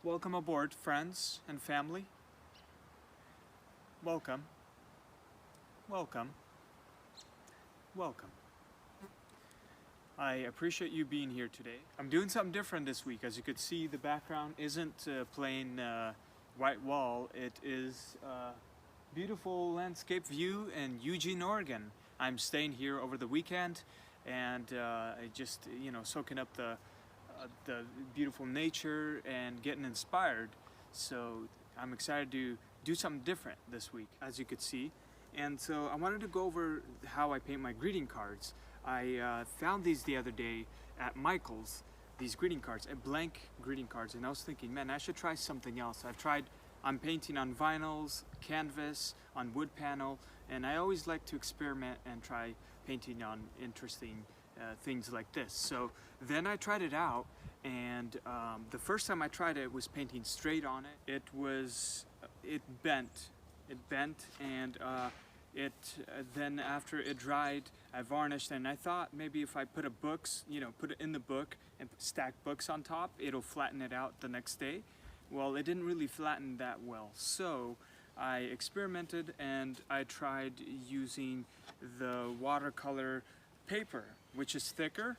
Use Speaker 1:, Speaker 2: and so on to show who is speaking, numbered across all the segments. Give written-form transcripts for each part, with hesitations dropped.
Speaker 1: Welcome aboard, friends and family. Welcome. Welcome. Welcome. I appreciate you being here today. I'm doing something different this week. As you could see, the background isn't plain white wall. It is a beautiful landscape view in Eugene, Oregon. I'm staying here over the weekend and just, soaking up the beautiful nature and getting inspired. So I'm excited to do something different this week, as you could see. And so I wanted to go over how I paint my greeting cards. I found these the other day at Michael's, these greeting cards, blank greeting cards, and I was thinking, man, I should try something else. I'm painting on vinyls, canvas, on wood panel, and I always like to experiment and try painting on interesting things like this. So then I tried it out, and the first time I tried it was painting straight on it. It bent, and then after it dried, I varnished, and I thought maybe if I put put it in the book and stack books on top, it'll flatten it out the next day. Well, it didn't really flatten that well, so I experimented and I tried using the watercolor paper, which is thicker,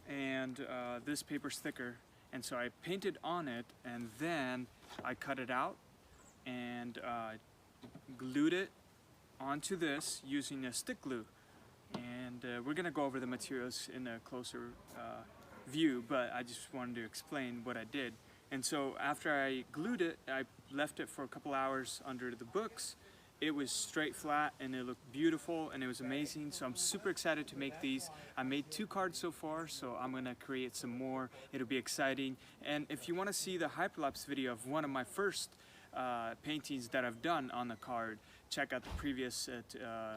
Speaker 1: and this paper's thicker, and so I painted on it, and then I cut it out and glued it onto this using a stick glue. And we're gonna go over the materials in a closer view, but I just wanted to explain what I did. And so after I glued it, I left it for a couple hours under the books. It was straight flat and it looked beautiful and it was amazing. So I'm super excited to make these. I made 2 cards so far, so I'm gonna create some more. It'll be exciting. And if you wanna see the hyperlapse video of one of my first paintings that I've done on the card, check out the previous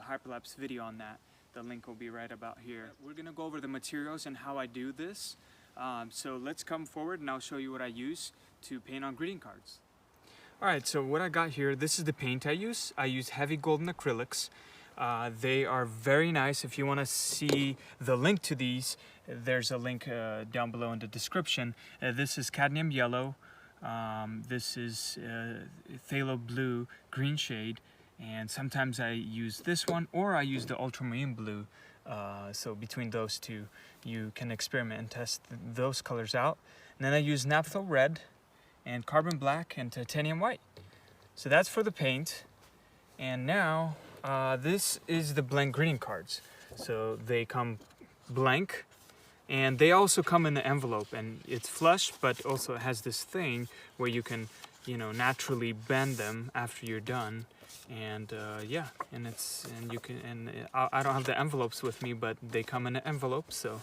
Speaker 1: hyperlapse video on that. The link will be right about here. We're gonna go over the materials and how I do this. So let's come forward and I'll show you what I use to paint on greeting cards. Alright, so what I got here, this is the paint I use. I use heavy golden acrylics. They are very nice. If you want to see the link to these, there's a link down below in the description. This is cadmium yellow. This is phthalo blue green shade. And sometimes I use this one, or I use the ultramarine blue. So between those two, you can experiment and test those colors out. And then I use naphtha red and carbon black and titanium white. So that's for the paint. And now this is the blank greeting cards. So they come blank, and they also come in the envelope, and it's flush, but also it has this thing where you can, naturally bend them after you're done. And yeah, I don't have the envelopes with me, but they come in an envelope. So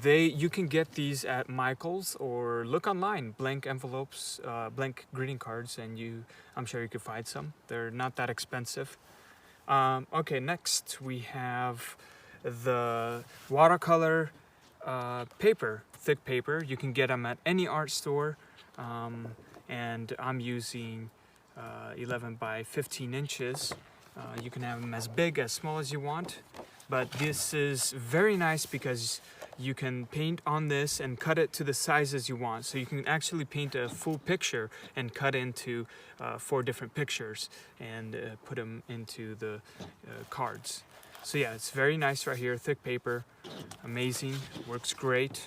Speaker 1: you can get these at Michael's or look online, blank envelopes, blank greeting cards, and I'm sure you could find some. They're not that expensive. Okay, next we have the watercolor paper, thick paper. You can get them at any art store, and I'm using 11 by 15 inches. You can have them as big, as small as you want, but this is very nice because you can paint on this and cut it to the sizes you want. So you can actually paint a full picture and cut into 4 different pictures and put them into the cards. So yeah, it's very nice right here, thick paper, amazing, works great.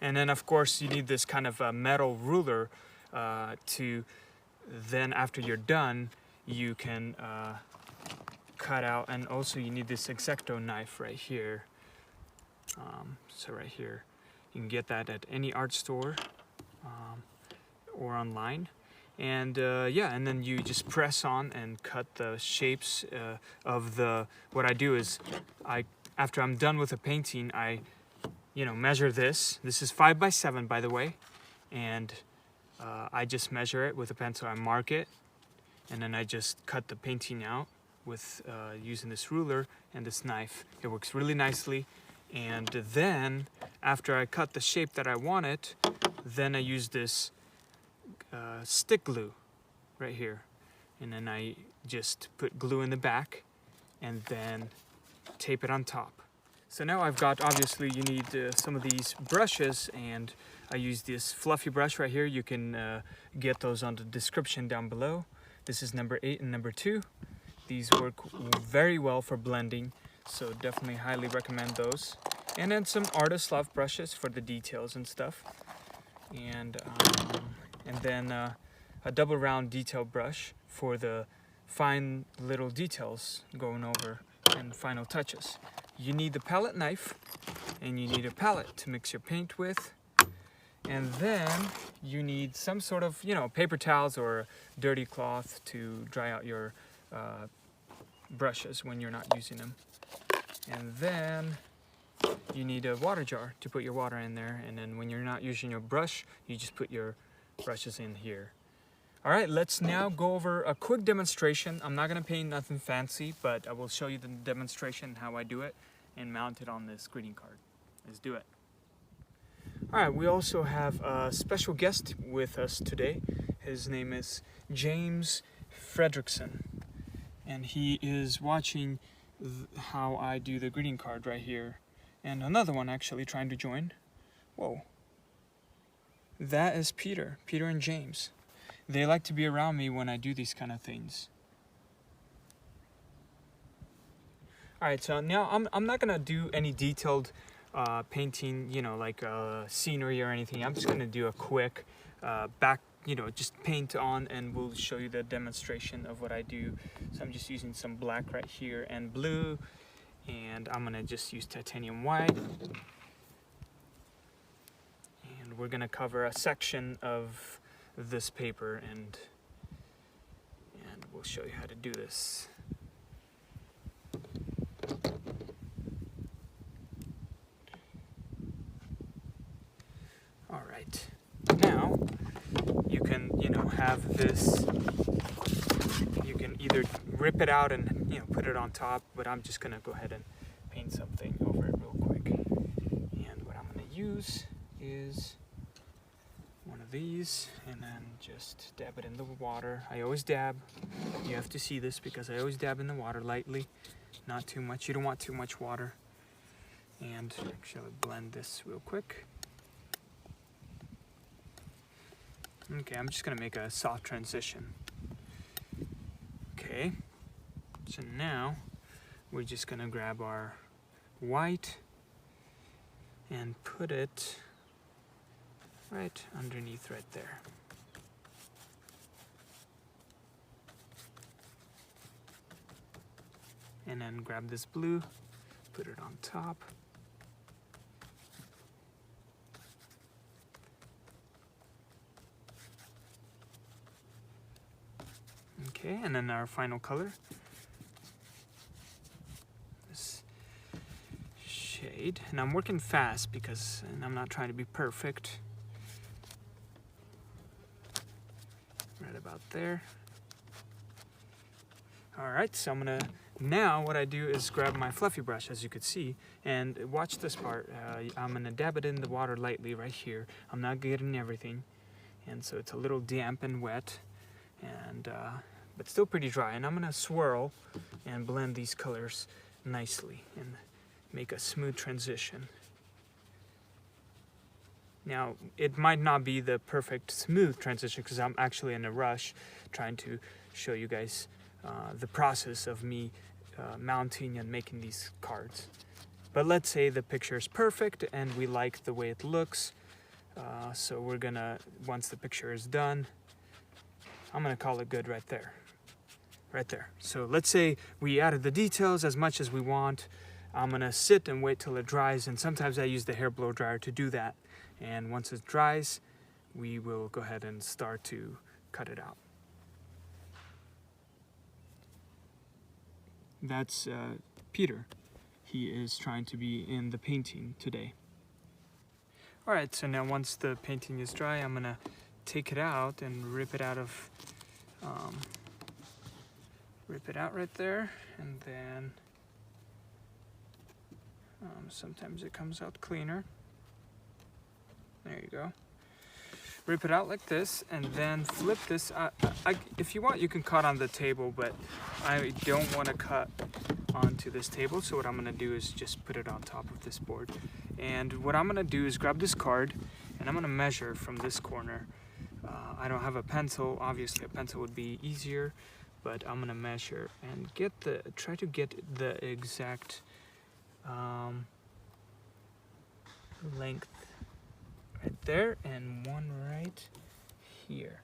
Speaker 1: And then of course you need this kind of a metal ruler then after you're done, you can cut out, and also you need this X-Acto knife right here. So right here, you can get that at any art store or online. And yeah, and then you just press on and cut the shapes of what I do is, after I'm done with a painting, I measure this. This is 5 by 7, by the way, and I just measure it with a pencil. I mark it, and then I just cut the painting out with using this ruler and this knife. It works really nicely. And then after I cut the shape that I wanted, then I use this stick glue right here, and then I just put glue in the back and then tape it on top. So now I've got, obviously you need some of these brushes, and I use this fluffy brush right here. You can get those on the description down below. This is number 8 and number 2. These work very well for blending, so definitely highly recommend those. And then some Artist Love brushes for the details and stuff. And then a double round detail brush for the fine little details going over and final touches. You need the palette knife, and you need a palette to mix your paint with. And then you need some sort of, paper towels or dirty cloth to dry out your brushes when you're not using them. And then you need a water jar to put your water in there. And then when you're not using your brush, you just put your brushes in here. All right, let's now go over a quick demonstration. I'm not gonna paint nothing fancy, but I will show you the demonstration, how I do it, and mount it on this greeting card. Let's do it. All right, we also have a special guest with us today. His name is James Fredrickson, and he is watching how I do the greeting card right here. And another one actually trying to join. Whoa. That is Peter and James. They like to be around me when I do these kind of things. All right, so now I'm not gonna do any detailed painting, like scenery or anything. I'm just gonna do a quick just paint on, and we'll show you the demonstration of what I do. So I'm just using some black right here and blue, and I'm gonna just use titanium white. And we're gonna cover a section of this paper, and we'll show you how to do this. All right, now you can have this, you can either rip it out and put it on top, but I'm just gonna go ahead and paint something over it real quick. And what I'm gonna use is one of these, and then just dab it in the water. I always dab. You have to see this because I always dab in the water lightly, not too much. You don't want too much water. And actually blend this real quick. Okay, I'm just gonna make a soft transition. Okay, so now we're just gonna grab our white and put it right underneath right there. And then grab this blue, put it on top. Okay, and then our final color, this shade. And I'm working fast because I'm not trying to be perfect. Right about there. All right, so now what I do is grab my fluffy brush, as you could see, and watch this part. I'm gonna dab it in the water lightly right here. I'm not getting everything, and so it's a little damp and wet, and but still pretty dry. And I'm gonna swirl and blend these colors nicely and make a smooth transition. Now, it might not be the perfect smooth transition because I'm actually in a rush trying to show you guys the process of me mounting and making these cards. But let's say the picture is perfect and we like the way it looks. So we're gonna, once the picture is done, I'm gonna call it good right there. Right there. So let's say we added the details as much as we want. I'm gonna sit and wait till it dries, and sometimes I use the hair blow dryer to do that. And once it dries, we will go ahead and start to cut it out. That's Peter. He is trying to be in the painting today. All right, so now once the painting is dry, I'm gonna take it out and rip it out of, rip it out right there, and then sometimes it comes out cleaner. There you go. Rip it out like this, and then flip this. If you want, you can cut on the table, but I don't want to cut onto this table, so what I'm going to do is just put it on top of this board. And what I'm going to do is grab this card, and I'm gonna measure from this corner. I don't have a pencil. Obviously a pencil would be easier, but I'm gonna measure and try to get the exact length right there, and one right here.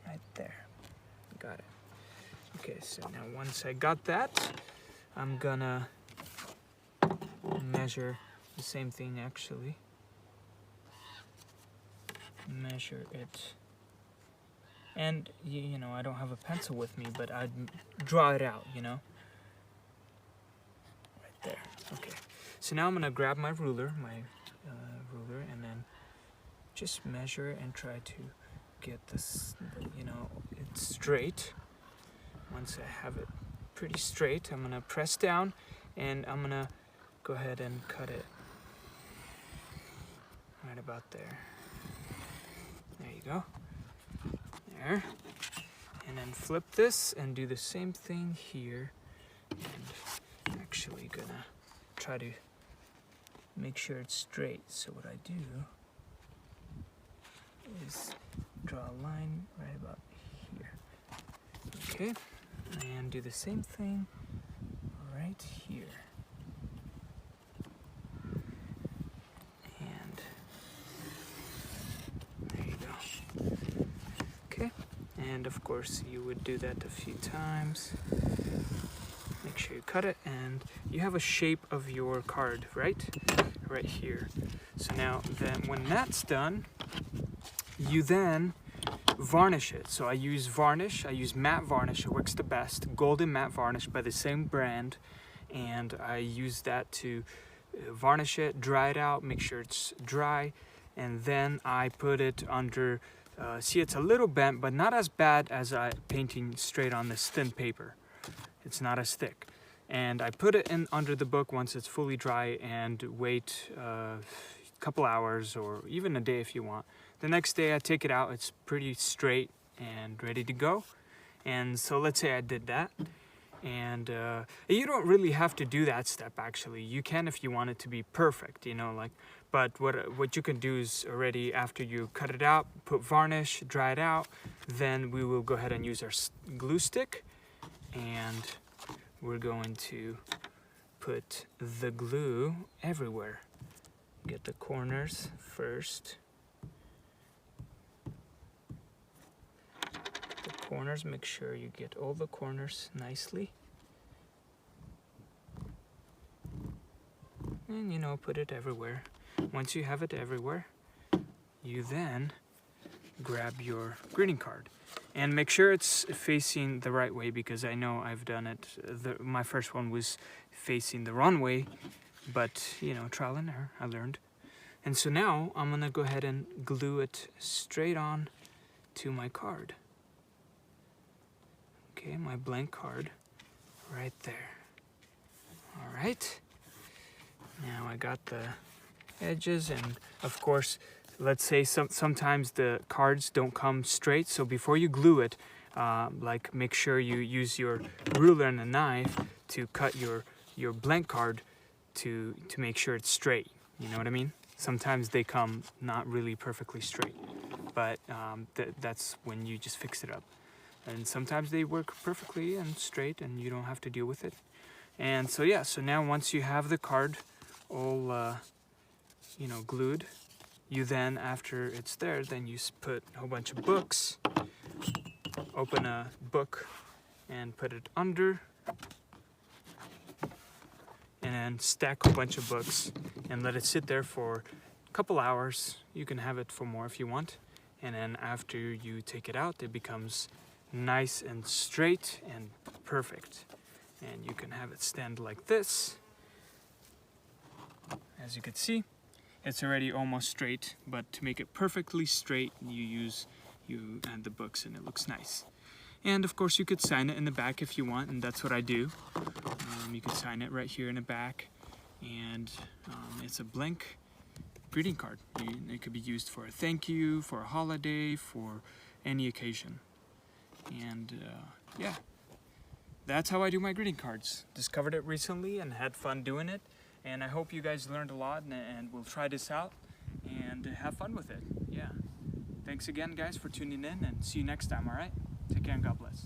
Speaker 1: Right there. Got it. Okay, so now once I got that, I'm gonna measure the same thing actually. Measure it. And you know, I don't have a pencil with me, but I'd draw it out, you know. Right there. Okay. So now I'm gonna grab my ruler, and then just measure and try to get this, you know, it's straight. Once I have it pretty straight, I'm gonna press down and I'm gonna go ahead and cut it right about there. There you go. There. And then flip this and do the same thing here. And actually gonna try to make sure it's straight. So what I do is draw a line right about here. Okay, and do the same thing right here. And there you go. Okay, and of course you would do that a few times. Make sure you cut it, and you have a shape of your card, right? Right here. So now then when that's done, you then varnish it. So I use varnish, I use matte varnish, it works the best, golden matte varnish by the same brand, and I use that to varnish it, dry it out, make sure it's dry, and then I put it under, see it's a little bent, but not as bad as painting straight on this thin paper. It's not as thick. And I put it in under the book once it's fully dry and wait a couple hours or even a day if you want. The next day I take it out, it's pretty straight and ready to go. And so let's say I did that. And you don't really have to do that step actually. You can if you want it to be perfect, you know, like, but what you can do is already after you cut it out, put varnish, dry it out, then we will go ahead and use our glue stick, and we're going to put the glue everywhere. Get the corners first. The corners, make sure you get all the corners nicely. And you know, put it everywhere. Once you have it everywhere, you then grab your greeting card. And make sure it's facing the right way, because I know I've done it. My first one was facing the wrong way, but you know, trial and error, I learned. And so now I'm gonna go ahead and glue it straight on to my card. Okay, my blank card right there. All right. Now I got the edges, and of course, let's say sometimes the cards don't come straight, so before you glue it, like make sure you use your ruler and a knife to cut your blank card to make sure it's straight. You know what I mean? Sometimes they come not really perfectly straight, but that's when you just fix it up. And sometimes they work perfectly and straight and you don't have to deal with it. And so yeah, so now once you have the card all you know, glued, you then, after it's there, then you put a whole bunch of books, open a book and put it under, and then stack a bunch of books and let it sit there for a couple hours. You can have it for more if you want. And then after you take it out, it becomes nice and straight and perfect. And you can have it stand like this. As you can see, it's already almost straight, but to make it perfectly straight, you add the books and it looks nice. And of course you could sign it in the back if you want, and that's what I do. You could sign it right here in the back, and it's a blank greeting card. It could be used for a thank you, for a holiday, for any occasion. And yeah, that's how I do my greeting cards. Discovered it recently and had fun doing it, and I hope you guys learned a lot and will try this out and have fun with it. Yeah. Thanks again, guys, for tuning in, and see you next time, all right? Take care and God bless.